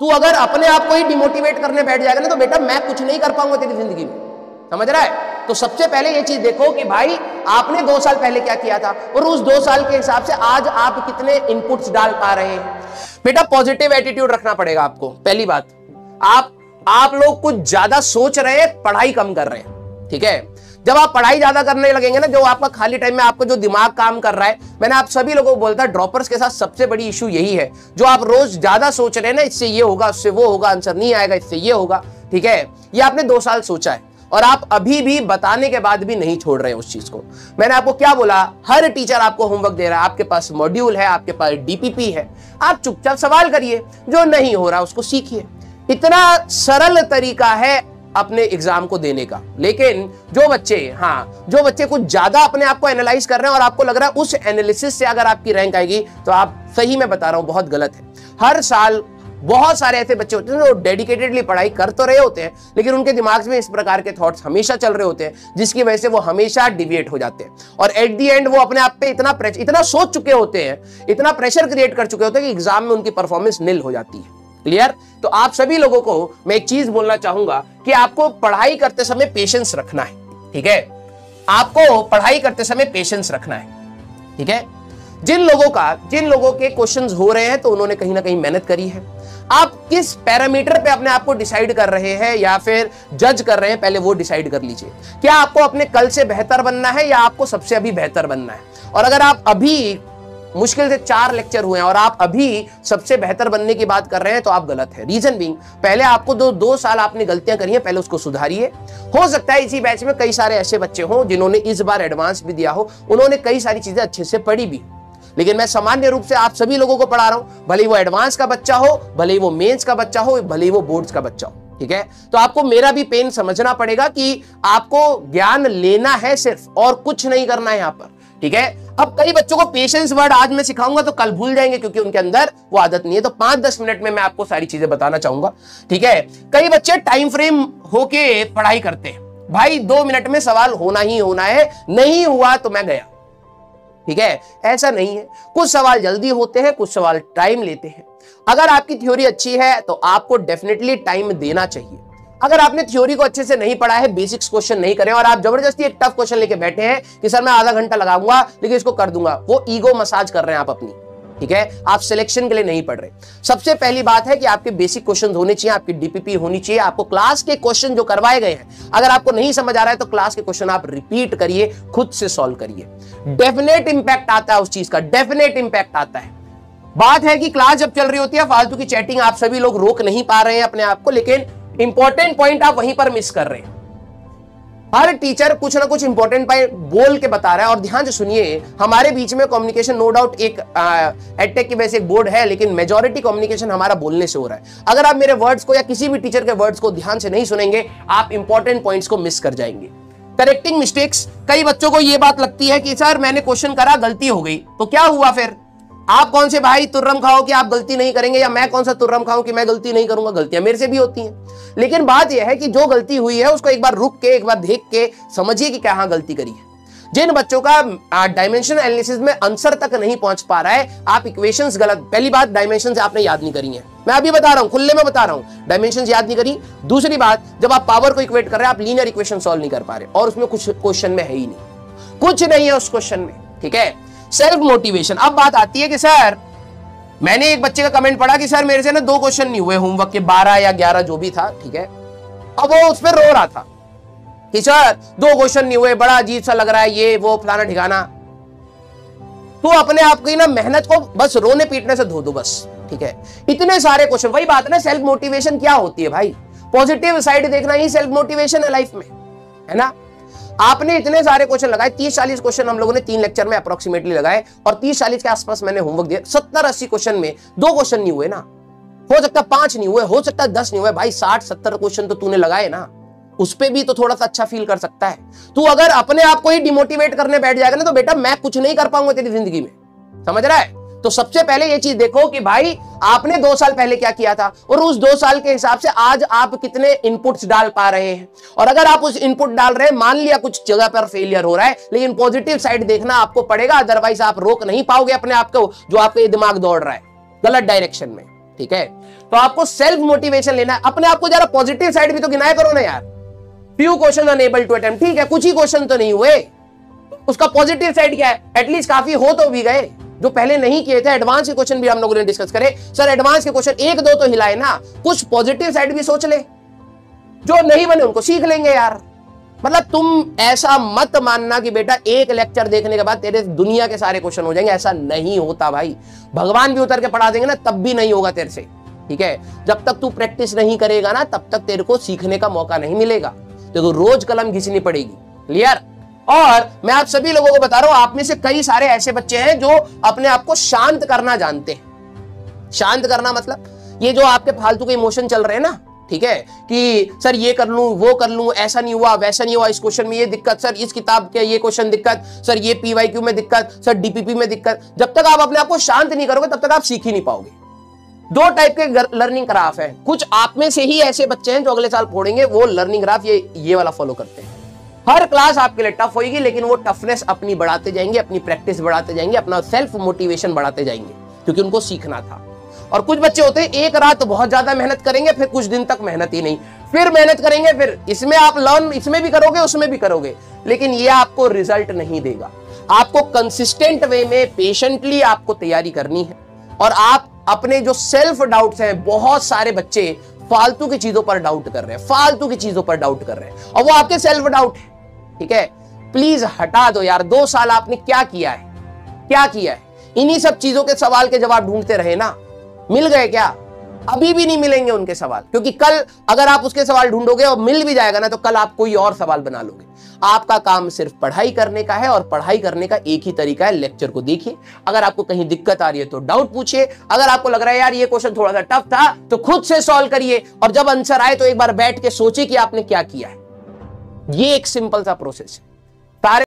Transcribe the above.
तू अगर अपने आप को ही डिमोटिवेट करने बैठ जाएगा ना तो बेटा मैं कुछ नहीं कर पाऊंगा तेरी जिंदगी में, समझ रहा है। तो सबसे पहले ये चीज देखो कि भाई आपने 2 साल पहले क्या किया था और उस 2 साल के हिसाब से आज आप कितने इनपुट्स डाल पा रहे हैं। बेटा पॉजिटिव एटीट्यूड रखना पड़ेगा आपको। पहली बात, आप लोग कुछ ज्यादा सोच रहे हैं, पढ़ाई कम कर रहे हैं, ठीक है। जब आप पढ़ाई ज्यादा करने लगेंगे ना, जो आपका खाली टाइम में आपका जो दिमाग काम कर रहा है, मैंने आप सभी लोगों को बोलता, ड्रॉपर्स के साथ सबसे बड़ी इशू यही है, जो आप रोज ज्यादा सोच रहे हैं ना, इससे ये होगा, उससे वो होगा, आंसर नहीं आएगा, इससे ये होगा, ठीक है। ये आपने 2 साल सोचा है और आप अभी भी बताने के बाद भी नहीं छोड़ रहे हैं उस चीज को। मैंने आपको क्या बोला, हर टीचर आपको होमवर्क दे रहा है, आपके पास मॉड्यूल है, आपके पास डीपीपी है, आप चुपचाप सवाल करिए, जो नहीं हो रहा उसको सीखिए। इतना सरल तरीका है अपने एग्जाम को देने का। लेकिन जो बच्चे कुछ ज्यादा अपने आप को एनालाइज कर रहे हैं और आपको लग रहा है उस एनालिसिस से अगर आपकी रैंक आएगी, तो आप सही में बता रहा हूं बहुत गलत है। हर साल बहुत सारे ऐसे बच्चे होते हैं जो डेडिकेटेडली पढ़ाई कर तो रहे होते हैं, लेकिन उनके दिमाग में इस प्रकार के थॉट्स हमेशा चल रहे होते हैं, जिसकी वजह से वो हमेशा डिविएट हो जाते हैं और एट दी एंड वो अपने आप पे इतना सोच चुके होते हैं, इतना प्रेशर क्रिएट कर चुके होते हैं कि एग्जाम में उनकी परफॉर्मेंस निल हो जाती है। क्लियर? तो आप सभी लोगों को मैं एक चीज बोलना चाहूंगा कि आपको पढ़ाई करते समय पेशेंस रखना है, ठीक है। आपको पढ़ाई करते समय पेशेंस रखना है, ठीक है। जिन लोगों के क्वेश्चंस हो रहे हैं तो उन्होंने कहीं ना कहीं मेहनत करी है। आप किस पैरामीटर पे अपने आप को डिसाइड कर रहे हैं या फिर जज कर रहे हैं, पहले वो डिसाइड कर लीजिए। क्या आपको अपने कल से बेहतर बनना है या आपको सबसे अभी बेहतर बनना है? और अगर आप अभी मुश्किल से 4 लेक्चर हुए हैं और आप अभी सबसे बेहतर बनने की बात कर रहे हैं, तो आप गलत है। रीजन बीइंग, पहले आपको 2 साल आपने गलतियां करी हैं, पहले उसको सुधारिए। हो सकता है इसी बैच में कई सारे ऐसे बच्चे हों जिन्होंने इस बार एडवांस भी दिया हो, उन्होंने कई सारी चीजें अच्छे से पढ़ी भी, लेकिन मैं सामान्य रूप से आप सभी लोगों को पढ़ा रहा हूं, भले ही वो एडवांस का बच्चा हो, भले ही वो मेंस का बच्चा हो, भले ही वो बोर्ड्स का बच्चा हो, ठीक है। तो आपको मेरा भी पेन समझना पड़ेगा कि आपको ज्ञान लेना है सिर्फ, और कुछ नहीं करना है यहां पर, ठीक है। अब कई बच्चों को पेशेंस वर्ड आज मैं सिखाऊंगा तो कल भूल जाएंगे, क्योंकि उनके अंदर वो आदत नहीं है। तो 5-10 मिनट में मैं आपको सारी चीजें बताना चाहूंगा, ठीक है। कई बच्चे टाइम फ्रेम होके पढ़ाई करते हैं, भाई 2 मिनट में सवाल होना ही होना है, नहीं हुआ तो मैं गया, ठीक है। ऐसा नहीं है, कुछ सवाल जल्दी होते हैं, कुछ सवाल टाइम लेते हैं। अगर आपकी थ्योरी अच्छी है तो आपको डेफिनेटली टाइम देना चाहिए। अगर आपने थ्योरी को अच्छे से नहीं पढ़ा है, बेसिक्स क्वेश्चन नहीं करे और आप जबरदस्ती एक टफ क्वेश्चन लेके बैठे हैं कि सर मैं आधा घंटा लगाऊंगा लेकिन इसको कर दूंगा, वो ईगो मसाज कर रहे हैं आप अपनी, ठीक है। आप सिलेक्शन के लिए नहीं पढ़ रहे। सबसे पहली बात है कि आपके बेसिक क्वेश्चन होने चाहिए, आपकी डीपीपी होनी चाहिए, आपको क्लास के क्वेश्चन जो करवाए गए हैं, अगर आपको नहीं समझ आ रहा है तो क्लास के क्वेश्चन आप रिपीट करिए, खुद से सॉल्व करिए। डेफिनेट इंपैक्ट आता है उस चीज का, डेफिनेट इंपैक्ट आता है। बात है कि क्लास जब चल रही होती है, फालतू की चैटिंग आप सभी लोग रोक नहीं पा रहे हैं अपने आप को, लेकिन इंपॉर्टेंट पॉइंट आप वहीं पर मिस कर रहे हैं। हर टीचर कुछ ना कुछ इंपॉर्टेंट पॉइंट बोल के बता रहा है, और ध्यान से सुनिए, हमारे बीच में कम्युनिकेशन नो डाउट एक एडटेक की वजह से एक बोर्ड है, लेकिन मेजॉरिटी कम्युनिकेशन हमारा बोलने से हो रहा है। अगर आप मेरे वर्ड्स को या किसी भी टीचर के वर्ड्स को ध्यान से नहीं सुनेंगे, आप इंपॉर्टेंट पॉइंट्स को मिस कर जाएंगे। करेक्टिंग मिस्टेक्स, कई बच्चों को यह बात लगती है कि सर मैंने क्वेश्चन करा, गलती हो गई, तो क्या हुआ फिर? आप कौन से भाई तुर्रम खाओ कि आप गलती नहीं करेंगे, या मैं कौन सा तुर्रम खाऊं कि मैं गलती नहीं करूंगा? गलतियां मेरे से भी होती हैं, लेकिन बात यह है कि जो गलती हुई है उसको एक बार रुक के, एक बार देख के समझिए कि क्या गलती करी है। जिन बच्चों का डायमेंशन एनालिसिस में आंसर तक नहीं पहुंच पा रहा है, आप इक्वेशंस गलत, पहली बात डायमेंशंस आपने याद नहीं करी है, मैं अभी बता रहा हूं, खुले में बता रहा हूं, डायमेंशंस याद नहीं करी। दूसरी बात, जब आप पावर को इक्वेट कर रहे हैं, आप लीनियर इक्वेशन सॉल्व नहीं कर पा रहे, और उसमें कुछ क्वेश्चन में है ही नहीं, कुछ नहीं है उस क्वेश्चन में, ठीक है। सेल्फ मोटिवेशन, अब बात आती है कि सर मैंने एक बच्चे का कमेंट पढ़ा कि सर मेरे से ना 2 क्वेश्चन नहीं हुए होमवर्क के, 12 या 11 जो भी था, ठीक है। अब वो उस पर रो रहा था कि सर 2 क्वेश्चन नहीं हुए, बड़ा अजीब सा लग रहा है, ये वो फलाना ठिकाना। तो अपने आप की ना मेहनत को बस रोने पीटने से धो दो बस, ठीक है। इतने सारे क्वेश्चन, वही बात है ना, सेल्फ मोटिवेशन क्या होती है भाई? पॉजिटिव साइड देखना ही सेल्फ मोटिवेशन है लाइफ में, है ना। आपने इतने सारे क्वेश्चन लगाए, 30-40 क्वेश्चन हम लोगों ने 3 लेक्चर में अप्रोक्सीमेटली लगाए, और 30-40 के आसपास मैंने होमवर्क दिया। 70-80 क्वेश्चन में 2 क्वेश्चन नहीं हुए ना, हो सकता 5 नहीं हुए, हो सकता 10 नहीं हुए, भाई 60-70 क्वेश्चन तो तूने लगाए ना, उस पे भी तो थोड़ा सा अच्छा फील कर सकता है। तू अगर अपने आप को ही डिमोटिवेट करने बैठ जाएगा ना, तो बेटा मैं कुछ नहीं कर पाऊंगा तेरी जिंदगी में, समझ रहा है। तो सबसे पहले ये चीज देखो कि भाई आपने 2 साल पहले क्या किया था, और उस 2 साल के हिसाब से आज आप कितने इनपुट्स डाल पा रहे हैं। और अगर आप उस इनपुट डाल रहे हैं, मान लिया कुछ जगह पर फेलियर हो रहा है, लेकिन पॉजिटिव साइड देखना आपको पड़ेगा, अदरवाइज आप रोक नहीं पाओगे अपने आप को, जो आपके दिमाग दौड़ रहा है गलत डायरेक्शन में, ठीक है, तो आपको सेल्फ मोटिवेशन लेना है, अपने आप को जरा पॉजिटिव साइड भी तो गिनाया करो ना यार। Few question unable to attempt, ठीक है कुछ ही क्वेश्चन तो नहीं हुए, उसका पॉजिटिव साइड क्या है, एटलीस्ट काफी हो तो भी गए, जो पहले नहीं किए थे। एडवांस के क्वेश्चन भी हम लोगों ने डिस्कस करे, सर एडवांस के क्वेश्चन एक दो तो हिलाए ना, कुछ पॉजिटिव साइड भी सोच ले, जो नहीं बने उनको सीख लेंगे यार। मतलब तुम ऐसा मत मानना कि बेटा एक लेक्चर देखने के बाद तेरे दुनिया के सारे क्वेश्चन हो जाएंगे, ऐसा नहीं होता भाई। भगवान भी उतर के पढ़ा देंगे ना तब भी नहीं होगा तेरे से, ठीक है। जब तक तू प्रैक्टिस नहीं करेगा ना तब तक तेरे को सीखने का मौका नहीं मिलेगा, तो रोज कलम घिसनी पड़ेगी, क्लियर। और मैं आप सभी लोगों को बता रहा हूं, आप में से कई सारे ऐसे बच्चे हैं जो अपने आप को शांत करना जानते हैं। शांत करना मतलब ये जो आपके फालतू के इमोशन चल रहे हैं ना, ठीक है, कि सर ये कर लूं वो कर लूं, ऐसा नहीं हुआ वैसा नहीं हुआ, इस क्वेश्चन में ये दिक्कत, सर इस किताब के ये क्वेश्चन दिक्कत, सर ये पीवाईक्यू में दिक्कत, सर डीपीपी में दिक्कत। जब तक आप अपने आप को शांत नहीं करोगे तब तक आप सीख ही नहीं पाओगे। दो टाइप के लर्निंग ग्राफ है, कुछ आप में से ही ऐसे बच्चे हैं जो अगले साल पढ़ेंगे, वो लर्निंग ग्राफ ये वाला फॉलो करते हैं। हर क्लास आपके लिए टफ होगी, लेकिन वो टफनेस अपनी बढ़ाते जाएंगे, अपनी प्रैक्टिस बढ़ाते जाएंगे, अपना सेल्फ मोटिवेशन बढ़ाते जाएंगे, क्योंकि उनको सीखना था। और कुछ बच्चे होते हैं एक रात बहुत ज्यादा मेहनत करेंगे, फिर कुछ दिन तक मेहनत ही नहीं, फिर मेहनत करेंगे, फिर इसमें आप लर्न इसमें भी करोगे उसमें भी करोगे, लेकिन ये आपको रिजल्ट नहीं देगा। आपको कंसिस्टेंट वे में पेशेंटली आपको तैयारी करनी है। और आप अपने जो सेल्फ डाउट्स हैं, बहुत सारे बच्चे फालतू की चीजों पर डाउट कर रहे हैं, फालतू की चीजों पर डाउट कर रहे हैं, और वो आपके सेल्फ डाउट है, ठीक है। प्लीज हटा दो यार। 2 साल आपने क्या किया है, क्या किया है? इन्हीं सब चीजों के सवाल के जवाब ढूंढते रहे ना, मिल गए क्या? अभी भी नहीं मिलेंगे उनके सवाल, क्योंकि कल अगर आप उसके सवाल ढूंढोगे और मिल भी जाएगा ना, तो कल आप कोई और सवाल बना लोगे। आपका काम सिर्फ पढ़ाई करने का है, और पढ़ाई करने का एक ही तरीका है, लेक्चर को देखिए। अगर आपको कहीं दिक्कत आ रही है तो डाउट पूछिए, अगर आपको लग रहा है यार ये क्वेश्चन थोड़ा सा टफ था तो खुद से सॉल्व करिए, और जब आंसर आए तो एक बार बैठ के सोचिए कि आपने क्या किया है। ये एक सिंपल सा प्रोसेस है।